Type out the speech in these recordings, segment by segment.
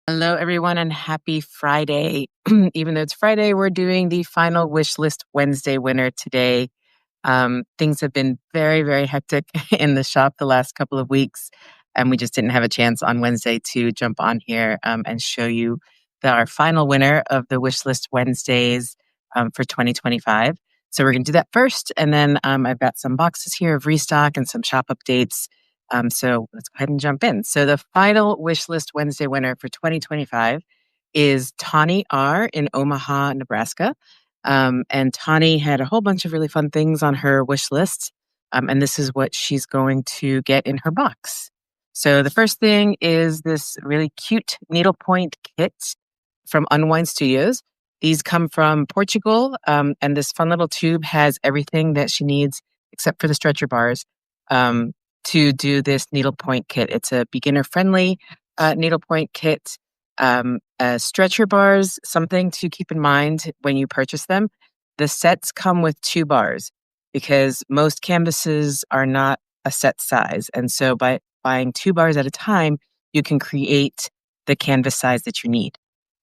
Hello, everyone, and happy Friday. Even though it's Friday, we're doing the final Wishlist Wednesday winner today. Things have been very, very hectic in the shop the last couple of weeks, and we just didn't have a chance on Wednesday to jump on here and show you our final winner of the Wishlist Wednesdays for 2025. So we're going to do that first, and then I've got some boxes here of restock and some shop updates. So let's go ahead and jump in. So the final Wishlist Wednesday winner for 2025 is Tawny R in Omaha, Nebraska. And Tawny had a whole bunch of really fun things on her wish list. And this is what she's going to get in her box. So the first thing is this really cute needlepoint kit from Unwind Studios. These come from Portugal, and this fun little tube has everything that she needs except for the stretcher bars to do this needlepoint kit. It's a beginner-friendly needlepoint kit. Stretcher bars, something to keep in mind when you purchase them. The sets come with 2 bars because most canvases are not a set size. And so by buying 2 bars at a time, you can create the canvas size that you need.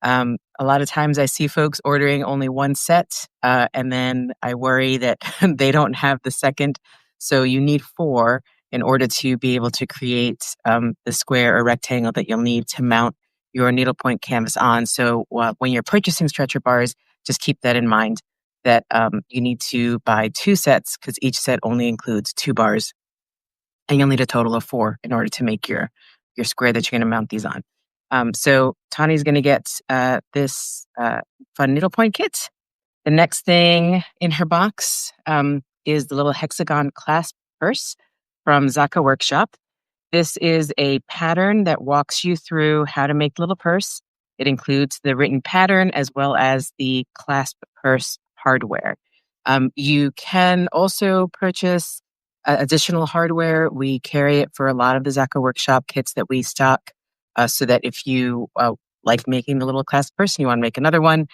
A lot of times I see folks ordering only 1 set, and then I worry that they don't have the second. So you need 4 in order to be able to create the square or rectangle that you'll need to mount your needlepoint canvas on. So when you're purchasing stretcher bars, just keep that in mind that you need to buy 2 sets because each set only includes 2 bars. And you'll need a total of 4 in order to make your square that you're going to mount these on. So Tawny's going to get this fun needlepoint kit. The next thing in her box is the little hexagon clasp purse from Zaka Workshop. This is a pattern that walks you through how to make the little purse. It includes the written pattern as well as the clasp purse hardware. You can also purchase additional hardware. We carry it for a lot of the Zaka Workshop kits that we stock, so that if you like making the little clasp purse and you want to make another one,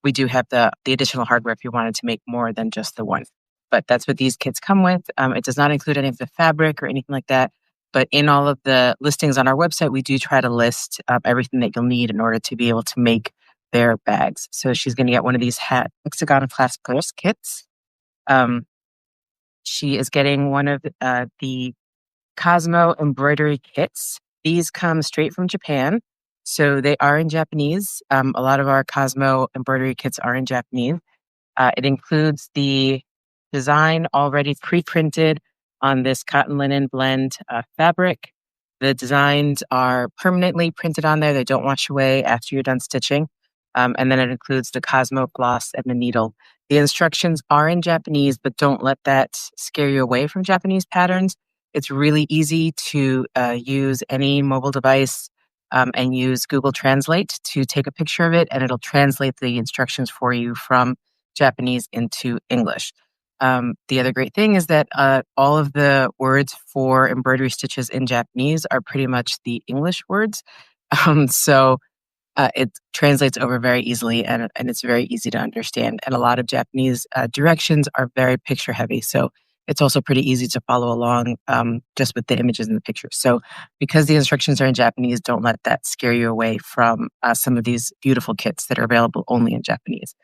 we do have the additional hardware if you wanted to make more than just the one. But that's what these kits come with. It does not include any of the fabric or anything like that. But in all of the listings on our website, we do try to list everything that you'll need in order to be able to make their bags. So she's going to get one of these hexagon clasp purse kits. She is getting one of the Cosmo embroidery kits. These come straight from Japan. So they are in Japanese. A lot of our Cosmo embroidery kits are in Japanese. It includes the design already pre-printed on this cotton linen blend fabric. The designs are permanently printed on there. They don't wash away after you're done stitching. And then it includes the Cosmo floss and the needle. The instructions are in Japanese, but don't let that scare you away from Japanese patterns. It's really easy to use any mobile device and use Google Translate to take a picture of it, and it'll translate the instructions for you from Japanese into English. The other great thing is that all of the words for embroidery stitches in Japanese are pretty much the English words. So it translates over very easily, and it's very easy to understand. And a lot of Japanese directions are very picture heavy. So it's also pretty easy to follow along just with the images and the pictures. So because the instructions are in Japanese, don't let that scare you away from some of these beautiful kits that are available only in Japanese.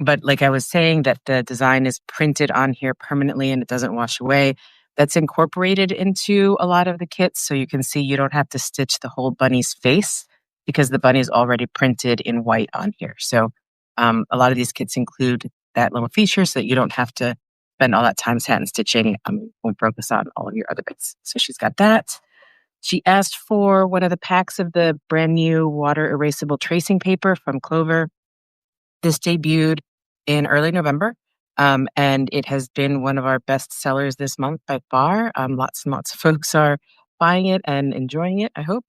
But like I was saying, that the design is printed on here permanently and it doesn't wash away. That's incorporated into a lot of the kits. So you can see you don't have to stitch the whole bunny's face because the bunny is already printed in white on here. So a lot of these kits include that little feature so that you don't have to spend all that time satin stitching. We'll focus on all of your other bits. So she's got that. She asked for one of the packs of the brand new water erasable tracing paper from Clover. This debuted in early November, and it has been one of our best sellers this month by far. Lots and lots of folks are buying it and enjoying it, I hope.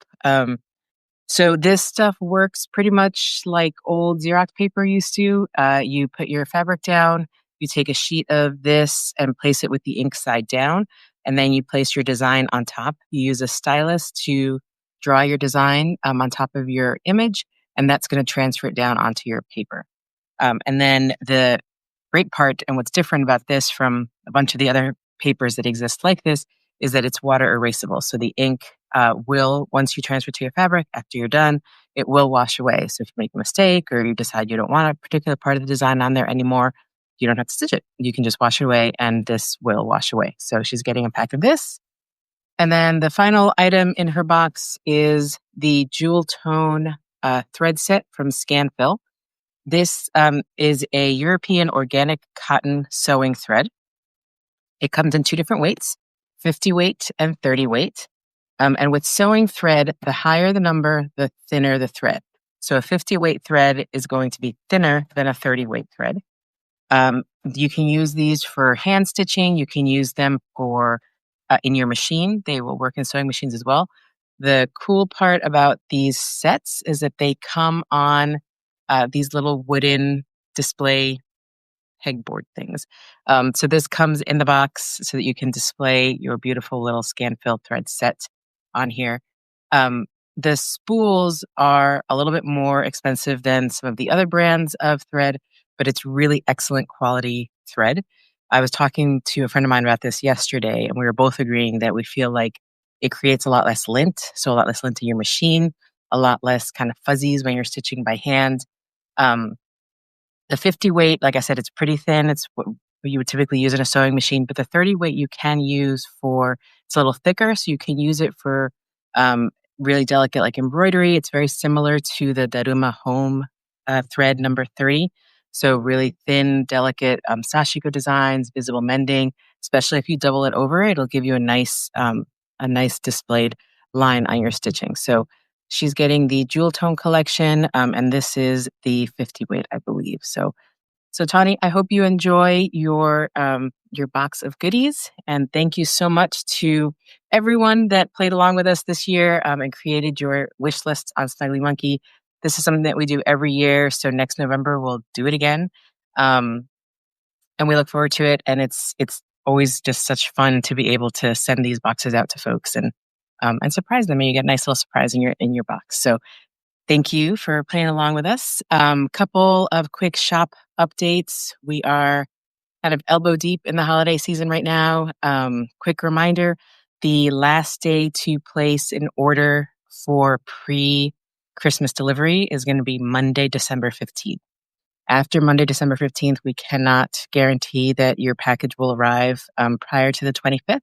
So this stuff works pretty much like old Xerox paper used to. You put your fabric down, you take a sheet of this and place it with the ink side down, and then you place your design on top. You use a stylus to draw your design on top of your image, and that's going to transfer it down onto your paper. And then the great part and what's different about this from a bunch of the other papers that exist like this is that it's water erasable. So the ink will, once you transfer to your fabric, after you're done, it will wash away. So if you make a mistake or you decide you don't want a particular part of the design on there anymore, you don't have to stitch it. You can just wash it away and this will wash away. So she's getting a pack of this. And then the final item in her box is the jewel tone thread set from Scanfill. This is a European organic cotton sewing thread. It comes in two different weights, 50 weight and 30 weight. And with sewing thread, the higher the number, the thinner the thread. So a 50 weight thread is going to be thinner than a 30 weight thread. You can use these for hand stitching. You can use them for in your machine. They will work in sewing machines as well. The cool part about these sets is that they come on these little wooden display pegboard things. So this comes in the box so that you can display your beautiful little Scanfill thread set on here. The spools are a little bit more expensive than some of the other brands of thread, but it's really excellent quality thread. I was talking to a friend of mine about this yesterday, and we were both agreeing that we feel like it creates a lot less lint, so a lot less lint in your machine, a lot less kind of fuzzies when you're stitching by hand. The 50 weight, like I said, it's pretty thin. It's what you would typically use in a sewing machine, but the 30 weight you can use for, it's a little thicker, so you can use it for really delicate like embroidery. It's very similar to the Daruma Home thread number 30. So really thin, delicate sashiko designs, visible mending, especially if you double it over, it'll give you a nice displayed line on your stitching. So she's getting the Jewel Tone collection, and this is the 50 weight, I believe. So Tawny, I hope you enjoy your box of goodies, and thank you so much to everyone that played along with us this year and created your wish lists on Snuggly Monkey. This is something that we do every year, so next November we'll do it again, and we look forward to it. And it's always just such fun to be able to send these boxes out to folks and surprise them, and you get a nice little surprise in your box. So thank you for playing along with us. Couple of quick shop updates. We are kind of elbow deep in the holiday season right now. Quick reminder, the last day to place an order for pre-Christmas delivery is going to be Monday, December 15th. After Monday, December 15th, we cannot guarantee that your package will arrive prior to the 25th.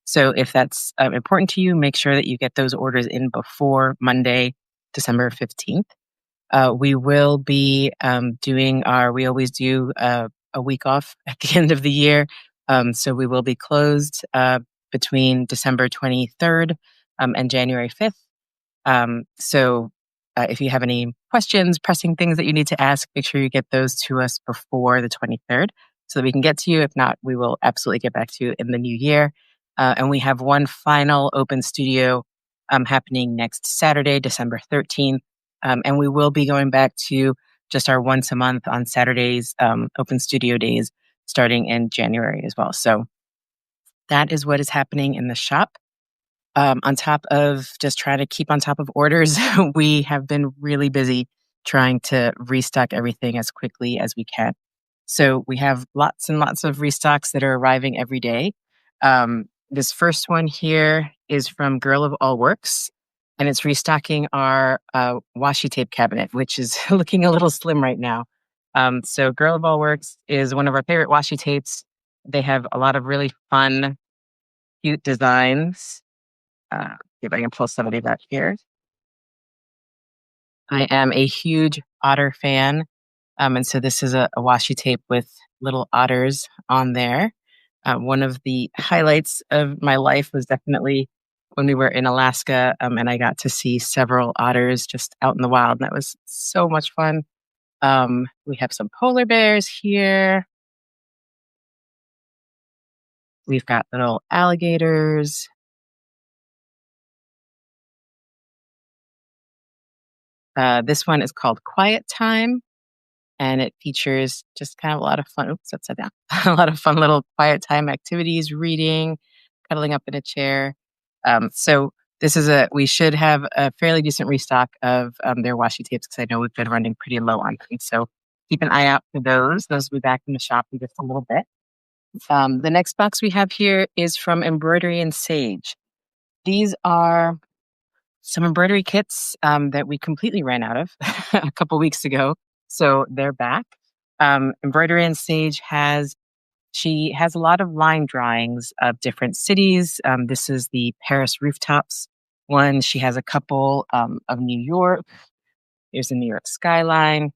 So if that's important to you, make sure that you get those orders in before Monday, December 15th. We will be we always do a week off at the end of the year. So we will be closed between December 23rd and January 5th. So if you have any questions, pressing things that you need to ask, make sure you get those to us before the 23rd so that we can get to you. If not, we will absolutely get back to you in the new year. And we have one final open studio happening next Saturday, December 13th. And we will be going back to just our once a month on Saturdays, open studio days, starting in January as well. So that is what is happening in the shop. On top of just trying to keep on top of orders, we have been really busy trying to restock everything as quickly as we can. So we have lots and lots of restocks that are arriving every day. This first one here is from Girl of All Works, and it's restocking our washi tape cabinet, which is looking a little slim right now. So Girl of All Works is one of our favorite washi tapes. They have a lot of really fun, cute designs. See if I can pull somebody back here. I am a huge otter fan. And so this is a washi tape with little otters on there. One of the highlights of my life was definitely when we were in Alaska, and I got to see several otters just out in the wild. And that was so much fun. We have some polar bears here. We've got little alligators. This one is called Quiet Time, and it features just kind of a lot of fun. Oops, upside down. A lot of fun little quiet time activities, reading, cuddling up in a chair. So this is we should have a fairly decent restock of their washi tapes because I know we've been running pretty low on them. So keep an eye out for those. Those will be back in the shop in just a little bit. The next box we have here is from Embroidery and Sage. These are some embroidery kits that we completely ran out of a couple weeks ago. So they're back. Embroidery and Sage she has a lot of line drawings of different cities. This is the Paris rooftops one. She has a couple of New York. There's a New York skyline.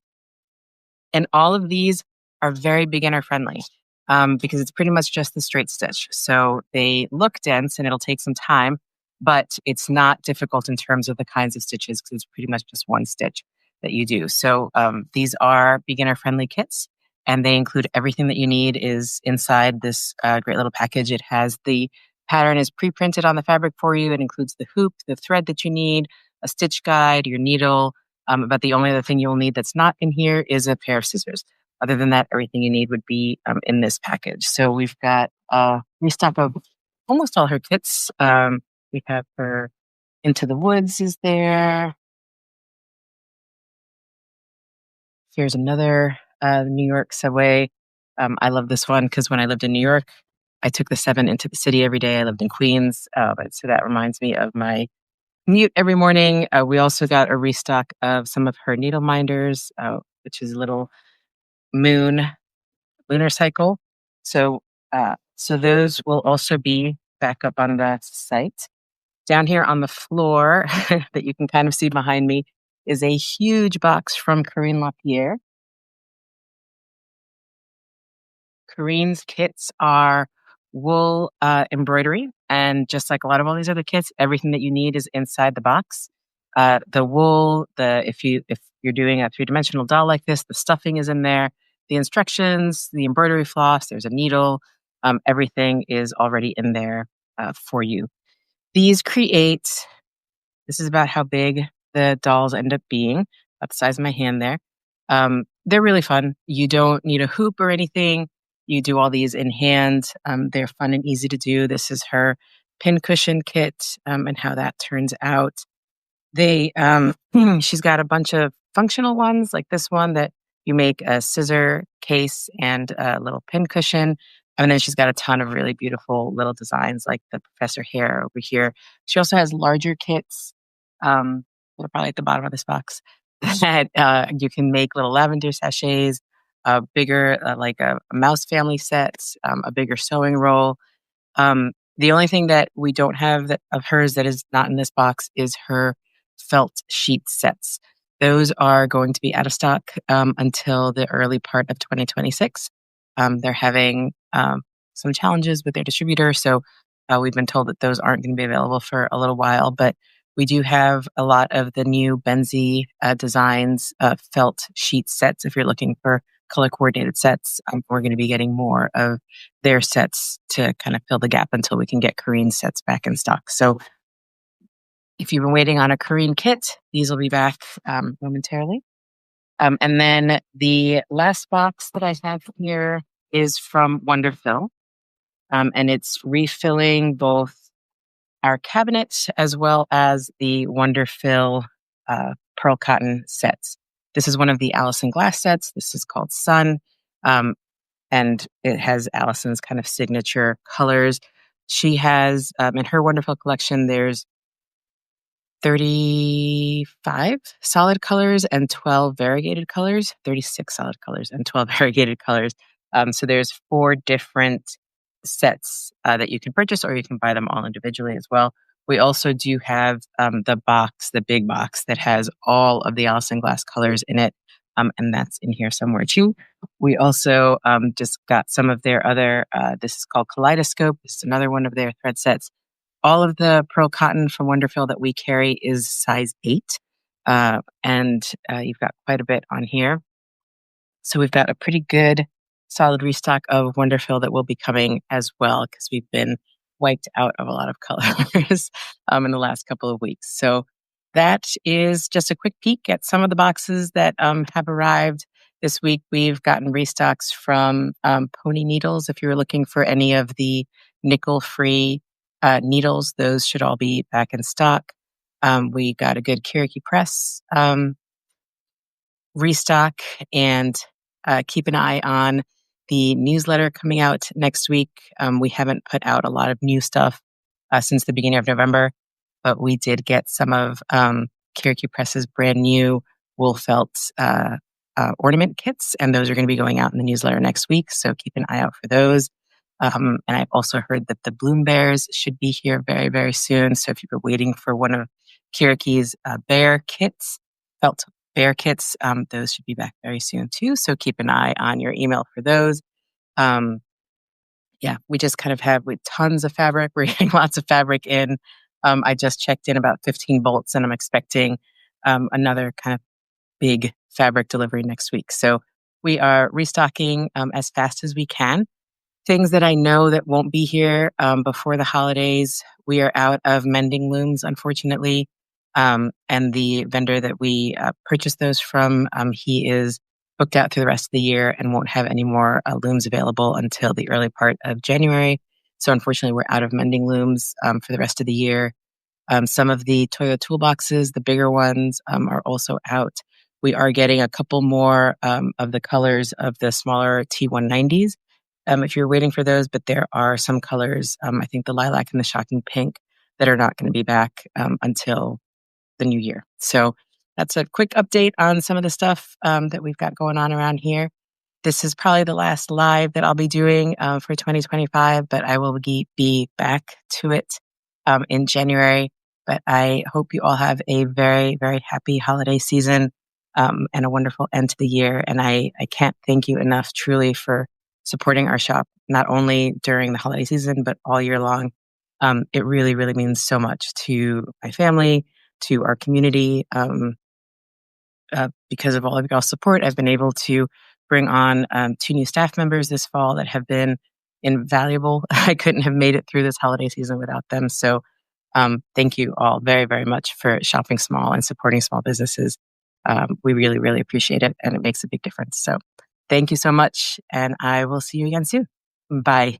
And all of these are very beginner friendly because it's pretty much just the straight stitch. So they look dense and it'll take some time, but it's not difficult in terms of the kinds of stitches because it's pretty much just one stitch that you do. So these are beginner friendly kits and they include everything that you need is inside this great little package. It has the pattern is pre-printed on the fabric for you. It includes the hoop, the thread that you need, a stitch guide, your needle, but the only other thing you'll need that's not in here is a pair of scissors. Other than that, everything you need would be in this package. So we've got a restock of almost all her kits. We have her Into the Woods is there. Here's another New York subway. I love this one because when I lived in New York, I took the 7 into the city every day. I lived in Queens, so that reminds me of my commute every morning. We also got a restock of some of her needle minders, which is a little lunar cycle. So those will also be back up on the site. Down here on the floor that you can kind of see behind me is a huge box from Corinne Lapierre. Corinne's kits are wool embroidery, and just like a lot of all these other kits, everything that you need is inside the box. The wool, if you're doing a 3-dimensional doll like this, the stuffing is in there. The instructions, the embroidery floss, there's a needle. Everything is already in there for you. These create. This is about how big the dolls end up being, about the size of my hand there. They're really fun. You don't need a hoop or anything. You do all these in hand. They're fun and easy to do. This is her pincushion kit and how that turns out. She's got a bunch of functional ones like this one that you make a scissor case and a little pincushion. And then she's got a ton of really beautiful little designs like the Professor Hair over here. She also has larger kits. They're probably at the bottom of this box that you can make little lavender sachets, bigger, like a mouse family set, a bigger sewing roll. The only thing that we don't have of hers that is not in this box is her felt sheet sets. Those are going to be out of stock until the early part of 2026. They're having some challenges with their distributor, so we've been told that those aren't going to be available for a little while, but we do have a lot of the new Benzie Designs felt sheet sets if you're looking for color coordinated sets. We're going to be getting more of their sets to kind of fill the gap until we can get Corinne's sets back in stock. So if you've been waiting on a Corinne kit, these will be back momentarily. And then the last box that I have here is from Wonderfill. And it's refilling both our cabinet as well as the Wonderfill pearl cotton sets. This is one of the Allison Glass sets. This is called Sun. And it has Allison's kind of signature colors. She has, in her Wonderfill collection, there's 35 solid colors and 12 variegated colors, 36 solid colors and 12 variegated colors. So there's 4 different sets that you can purchase, or you can buy them all individually as well. We also do have the big box that has all of the Allison Glass colors in it. And that's in here somewhere too. We also just got some of their other, this is called Kaleidoscope. This is another one of their thread sets. All of the pearl cotton from Wonderfill that we carry is size 8. And you've got quite a bit on here. So we've got a pretty good solid restock of Wonderfill that will be coming as well because we've been wiped out of a lot of colors in the last couple of weeks. So that is just a quick peek at some of the boxes that have arrived this week. We've gotten restocks from Pony Needles. If you're looking for any of the nickel-free needles, those should all be back in stock. We got a good Cherokee Press restock, and keep an eye on the newsletter coming out next week. We haven't put out a lot of new stuff since the beginning of November. but we did get some of Kiraky Press's brand new wool felt ornament kits, and those are going to be going out in the newsletter next week. So keep an eye out for those. And I've also heard that the Bloom Bears should be here very, very soon. So if you've been waiting for one of Kiraky's bear kits, felt bear kits, those should be back very soon too. So keep an eye on your email for those. Yeah, we just kind of have with tons of fabric. We're getting lots of fabric in. I just checked in about 15 bolts, and I'm expecting another kind of big fabric delivery next week. So we are restocking as fast as we can. Things that I know that won't be here before the holidays. We are out of mending looms, unfortunately. And the vendor that we purchased those from, he is booked out through the rest of the year and won't have any more looms available until the early part of January. So unfortunately, we're out of mending looms for the rest of the year. Some of the Toyo toolboxes, the bigger ones, are also out. We are getting a couple more of the colors of the smaller T190s. If you're waiting for those, but there are some colors, I think the lilac and the shocking pink, that are not going to be back until the new year. So that's a quick update on some of the stuff that we've got going on around here. This is probably the last live that I'll be doing for 2025, but I will be back to it in January. But I hope you all have a very, very happy holiday season and a wonderful end to the year. And I can't thank you enough, truly, for supporting our shop, not only during the holiday season, but all year long. It really, really means so much to my family, to our community. Because of all of y'all's support, I've been able to bring on 2 new staff members this fall that have been invaluable. I couldn't have made it through this holiday season without them. So thank you all very, very much for shopping small and supporting small businesses. We really, really appreciate it, and it makes a big difference. So thank you so much, and I will see you again soon. Bye.